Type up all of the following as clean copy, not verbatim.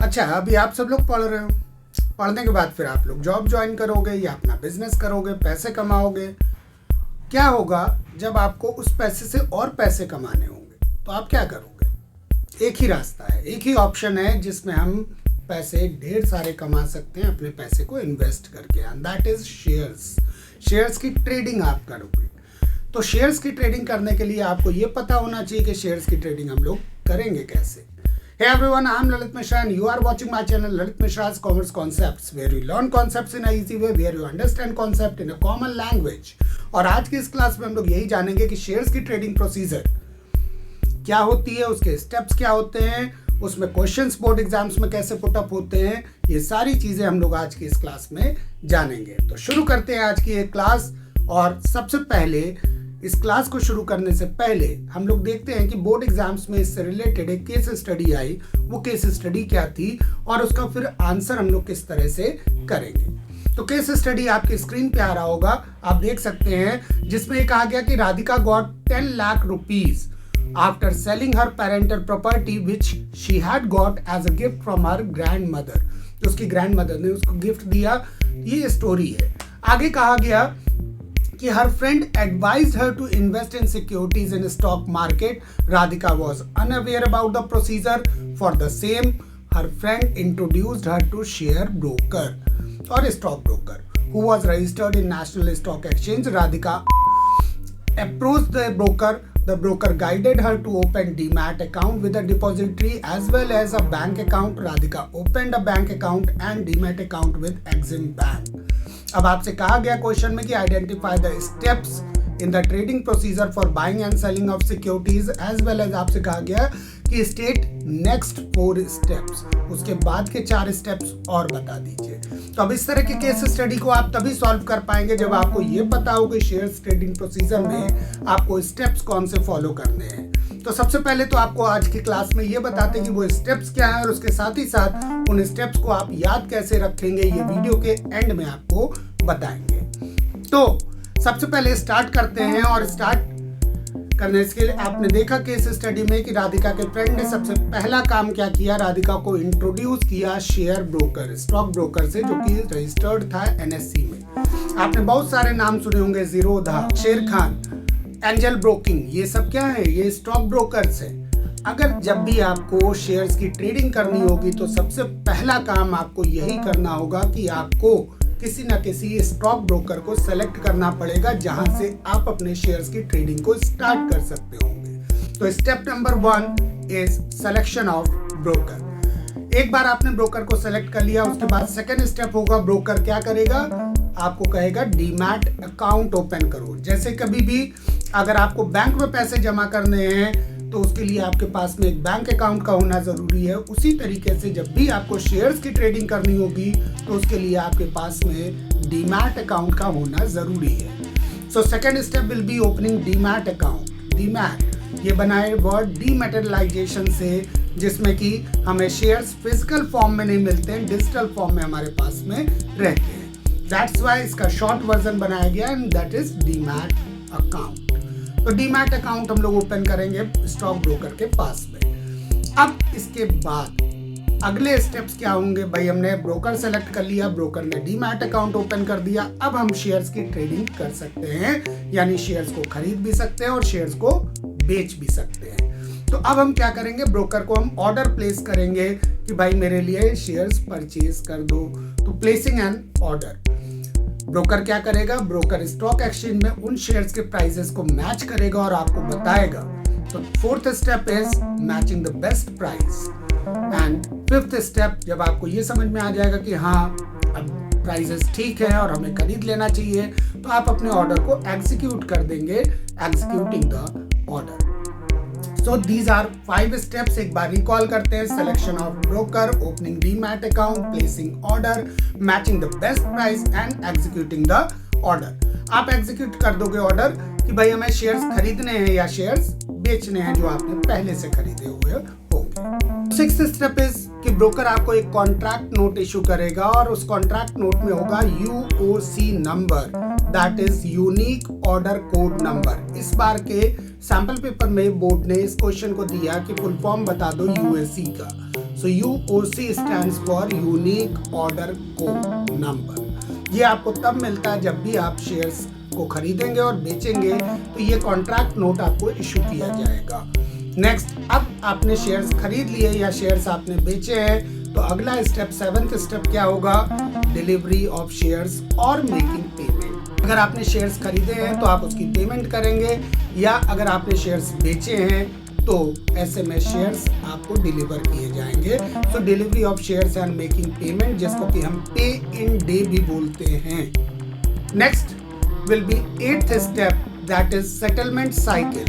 अच्छा, अभी आप सब लोग पढ़ रहे हो। पढ़ने के बाद फिर आप लोग जॉब ज्वाइन करोगे या अपना बिजनेस करोगे, पैसे कमाओगे। क्या होगा जब आपको उस पैसे से और पैसे कमाने होंगे, तो आप क्या करोगे? एक ही रास्ता है, एक ही ऑप्शन है जिसमें हम पैसे ढेर सारे कमा सकते हैं अपने पैसे को इन्वेस्ट करके, and that is shares. Shares की ट्रेडिंग आप करोगे। तो शेयर्स की ट्रेडिंग करने के लिए आपको ये पता होना चाहिए कि शेयर्स की ट्रेडिंग हम लोग करेंगे कैसे। Hey everyone, I am Lalit Mishra and you are watching my channel Lalit Mishra's Commerce Concepts, where you learn concepts in a easy way, where you understand concept in a common language। और आज की इस class में हम लोग यही जानेंगे कि शेयर्स की ट्रेडिंग प्रोसीजर क्या होती है, उसके स्टेप्स क्या होते हैं, उसमें क्वेश्चंस बोर्ड एग्जाम्स में कैसे पुट अप होते हैं। ये सारी चीजें हम लोग आज की इस क्लास में जानेंगे। तो शुरू करते हैं आज की ये क्लास। और सबसे पहले इस क्लास को शुरू करने से पहले हम लोग देखते हैं कि बोर्ड एग्जाम्स में इससे रिलेटेड एक केस स्टडी आई। वो केस स्टडी क्या थी और उसका फिर आंसर हम लोग किस तरह से करेंगे। तो केस स्टडी आपकी स्क्रीन पे आ रहा होगा, आप देख सकते हैं, जिसमें ये कहा गया कि Radhika got 10 lakh rupees after selling her parental property which she had got as a gift from her grandmother. तो उसकी ग्रैंड मदर ने उसको गिफ्ट दिया। ये स्टोरी है। आगे कहा गया कि her friend advised her to invest in securities in stock market. Radhika was unaware about the procedure for the same. Her friend introduced her to share broker or stock broker who was registered in National Stock Exchange. Radhika approached the broker. The broker guided her to open Demat account with a depository as well as a bank account. Radhika opened a bank account and Demat account with Exim Bank. अब आपसे कहा गया question में कि identify the steps in the trading procedure for buying and selling of securities as well as आपसे कहा गया कि स्टेट नेक्स्ट 4 स्टेप्स, उसके बाद के 4 स्टेप्स और बता दीजिए। तो अब इस तरह के केस स्टडी को आप तभी सॉल्व कर पाएंगे जब आपको ये पता हो कि शेयर्स ट्रेडिंग प्रोसीजर में आपको स्टेप्स कौन से फॉलो करने हैं। तो सबसे पहले तो आपको आज की क्लास में ये बताते हैं कि वो स्टेप्स क्या है और उसके साथ ही साथ उन स्टेप्स को आप याद कैसे रखेंगे, ये वीडियो के एंड में आपको बताएंगे। तो सबसे पहले स्टार्ट करते हैं। और स्टार्ट करने के लिए आपने देखा केस स्टडी में कि राधिका के फ्रेंड ने सबसे पहला काम क्या किया, राधिका को इंट्रोड्यूस किया शेयर ब्रोकर, स्टॉक ब्रोकर से, जो कि रजिस्टर्ड था एनएससी में। आपने बहुत सारे नाम सुने होंगे, जीरोधा, शेर खान, एंजल ब्रोकिंग, ये सब क्या है? ये स्टॉक ब्रोकर्स है। अगर जब भी आपको शेयर्स की ट्रेडिंग करनी होगी तो सबसे पहला काम आपको यही करना होगा कि आपको किसी न किसी स्टॉक ब्रोकर को सेलेक्ट करना पड़ेगा जहां से आप अपने शेयर्स की ट्रेडिंग को स्टार्ट कर सकते होंगे। तो step number 1 is selection of broker. एक बार आपने ब्रोकर को सेलेक्ट कर लिया, उसके बाद सेकेंड स्टेप होगा, ब्रोकर क्या करेगा, आपको कहेगा डीमैट अकाउंट ओपन करो। जैसे कभी भी अगर आपको बैंक में पैसे जमा करने हैं तो उसके लिए आपके पास में एक बैंक अकाउंट का होना जरूरी है। उसी तरीके से जब भी आपको शेयर्स की ट्रेडिंग करनी होगी तो उसके लिए आपके पास में डीमैट अकाउंट का होना जरूरी है। So second step will be opening demat account. Demat ये बनाए वर्ड डीमैटेरियलाइजेशन से, जिसमें कि हमें शेयर्स फिजिकल फॉर्म में नहीं मिलते हैं, डिजिटल फॉर्म में हमारे पास में रहते हैं। दैट्स वाई इसका शॉर्ट वर्जन बनाया गया and that is demat account. तो डीमैट अकाउंट हम लोग ओपन करेंगे स्टॉक ब्रोकर के पास में। अब इसके बाद अगले स्टेप्स क्या होंगे? भाई हमने ब्रोकर सेलेक्ट कर लिया, ब्रोकर ने डीमैट अकाउंट ओपन कर दिया, अब हम शेयर्स की ट्रेडिंग कर सकते हैं, यानी शेयर्स को खरीद भी सकते हैं और शेयर्स को बेच भी सकते हैं। तो अब हम क्या करेंगे, ब्रोकर को हम ऑर्डर प्लेस करेंगे कि भाई मेरे लिए शेयर्स परचेज कर दो। तो प्लेसिंग एन ऑर्डर, ब्रोकर क्या करेगा, ब्रोकर स्टॉक एक्सचेंज में उन शेयर्स के प्राइसेस को मैच करेगा और आपको बताएगा। तो fourth step is matching the best price and fifth step, जब आपको ये समझ में आ जाएगा कि हाँ अब प्राइसेस ठीक है और हमें खरीद लेना चाहिए, तो आप अपने ऑर्डर को एग्जीक्यूट कर देंगे, executing the order. So these are 5 steps। एक बार रिकॉल करते हैं, selection of broker, opening demat account, placing order, matching the best price and executing the order. आप एग्जीक्यूट कर दोगे ऑर्डर कि भाई हमें शेयर्स खरीदने हैं या शेयर्स बेचने हैं जो आपने पहले से खरीदे हुए होंगे। सिक्स्थ स्टेप इज कि ब्रोकर आपको एक कॉन्ट्रैक्ट नोट इशू करेगा और उस कॉन्ट्रैक्ट नोट में होगा UOC number, that is unique order code number. इस बार के सैंपल पेपर में बोर्ड ने इस क्वेश्चन को दिया कि फुल फॉर्म बता दो यूओसी का। So UOC stands for unique order code number. ये आपको तब मिलता है जब भी आप शेयर्स को खरीदेंगे और बेचेंगे, तो ये कॉन्ट्रैक्ट नोट आपको इशू किया जाएगा। नेक्स्ट, अब आपने शेयर्स खरीद लिए या शेयर्स आपने बेचे हैं, तो अगला स्टेप, 7th स्टेप क्या होगा? डिलीवरी ऑफ शेयर्स और मेकिंग पेमेंट। अगर आपने शेयर्स खरीदे हैं तो आप उसकी पेमेंट करेंगे, या अगर आपने शेयर्स बेचे हैं तो ऐसे में शेयर्स आपको डिलीवर किए जाएंगे। So delivery of shares and making payment, जिसको कि हम पे इन डे भी बोलते हैं। Next will be 8th step, that is settlement cycle.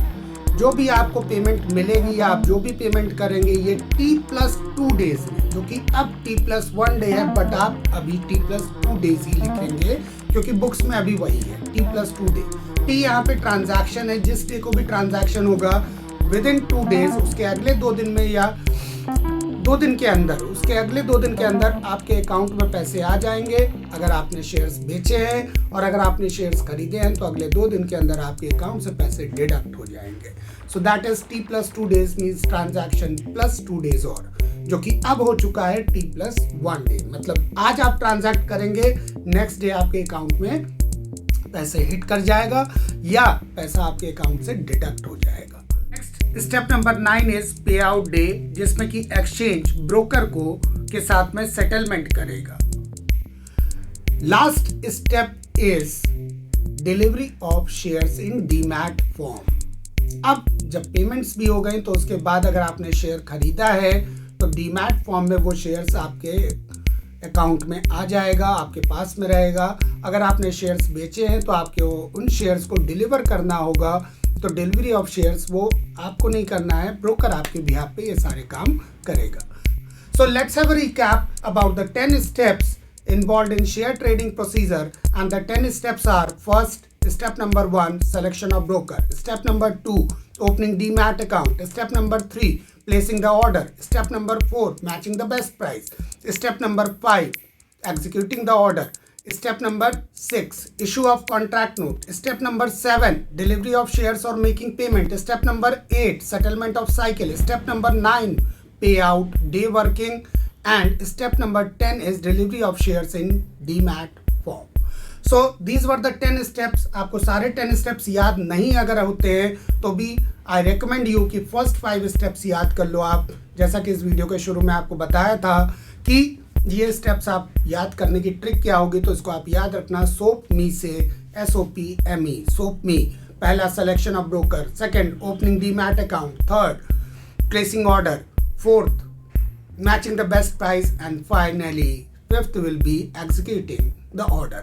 जो भी आपको पेमेंट मिलेगी या आप जो भी पेमेंट करेंगे, ये T+2 डेज में, जो कि अब T+1 डे है, बट आप अभी T+2 डेज ही लिखेंगे क्योंकि बुक्स में अभी वही है T+2 डे। T यहाँ पे ट्रांजैक्शन है, जिस डे को भी ट्रांजैक्शन होगा विद इन 2 डेज, उसके अगले 2 दिन में या 2 दिन के अंदर, उसके अगले 2 दिन के अंदर आपके अकाउंट में पैसे आ जाएंगे। अगर आपने शेयर्स बेचे हैं और अगर आपने शेयर्स खरीदे हैं तो अगले 2 दिन के अंदर आपके अकाउंट से पैसे डिडक्ट हो जाएंगे। So that is T+2 days means transaction plus 2 days और, जो कि अब हो चुका है T+1 डे। मतलब आज आप ट्रांजैक्ट करेंगे, नेक्स्ट डे आपके अकाउंट में पैसे हिट कर जाएगा या पैसा आपके अकाउंट से डिडक्ट हो जाएगा। स्टेप नंबर 9 इज पे आउट डे, जिसमें कि एक्सचेंज ब्रोकर को के साथ में सेटलमेंट करेगा। Last step is delivery of shares in demat form. अब जब पेमेंट्स भी हो गई तो उसके बाद अगर आपने शेयर खरीदा है तो डीमैट फॉर्म में वो शेयर्स आपके अकाउंट में आ जाएगा, आपके पास में रहेगा। अगर आपने शेयर्स बेचे हैं तो आपके उन शेयर्स को डिलीवर करना होगा, तो डिलीवरी ऑफ शेयर्स वो आपको नहीं करना है, ब्रोकर आपके बिहाफ पे ये सारे काम करेगा। So let's have a recap about the 10 steps involved in share trading procedure, and the 10 steps are: first, step number 1, selection of broker; step number 2, opening demat account; step number 3, placing the order; step number 4, matching the best price; step number 5, executing the order; step number 6, issue of contract note; step number 7, delivery of shares or making payment; step number 8, settlement of cycle; step number 9, payout day working; and step number 10 is delivery of shares in demat form. So these were the 10 steps. आपको सारे 10 steps याद नहीं अगर होते हैं तो भी I recommend you कि first 5 steps याद कर लो आप। जैसा कि इस वीडियो के शुरू में आपको बताया था कि ये स्टेप्स आप याद करने की ट्रिक क्या होगी, तो इसको आप याद रखना SOPME से, SOPME, SOPME। पहला selection of broker, second opening demat account, third placing order, fourth matching the best price, and finally fifth will be executing the order.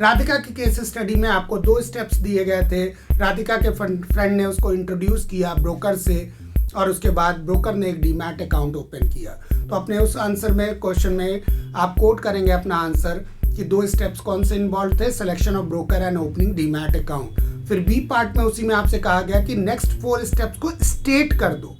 Radhika की केस स्टडी में आपको 2 स्टेप्स दिए गए थे। राधिका के फ्रेंड ने उसको इंट्रोड्यूस किया ब्रोकर से और उसके बाद ब्रोकर ने एक डीमैट अकाउंट ओपन किया। तो अपने उस आंसर में, क्वेश्चन में आप कोट करेंगे अपना आंसर कि 2 स्टेप्स कौन से इन्वॉल्व थे, selection of broker and opening demat account. फिर बी पार्ट में उसी में आपसे कहा गया कि नेक्स्ट 4 स्टेप्स को स्टेट कर दो,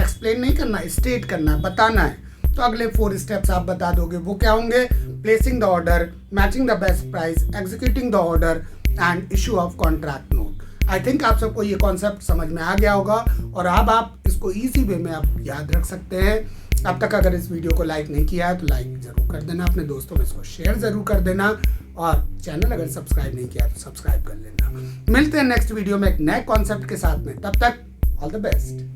एक्सप्लेन नहीं करना, स्टेट करना, बताना है। तो अगले 4 स्टेप्स आप बता दोगे, वो क्या होंगे? Placing the order, matching the best price, executing the order and issue of contract note. I think आप सबको ये कॉन्सेप्ट समझ में आ गया होगा और अब आप इसको इजी वे में आप याद रख सकते हैं। अब तक अगर इस वीडियो को लाइक नहीं किया है तो लाइक जरूर कर देना, अपने दोस्तों में इसको शेयर जरूर कर देना और चैनल अगर सब्सक्राइब नहीं किया तो सब्सक्राइब कर लेना। मिलते हैं नेक्स्ट वीडियो में एक नए कॉन्सेप्ट के साथ में, तब तक ऑल द बेस्ट।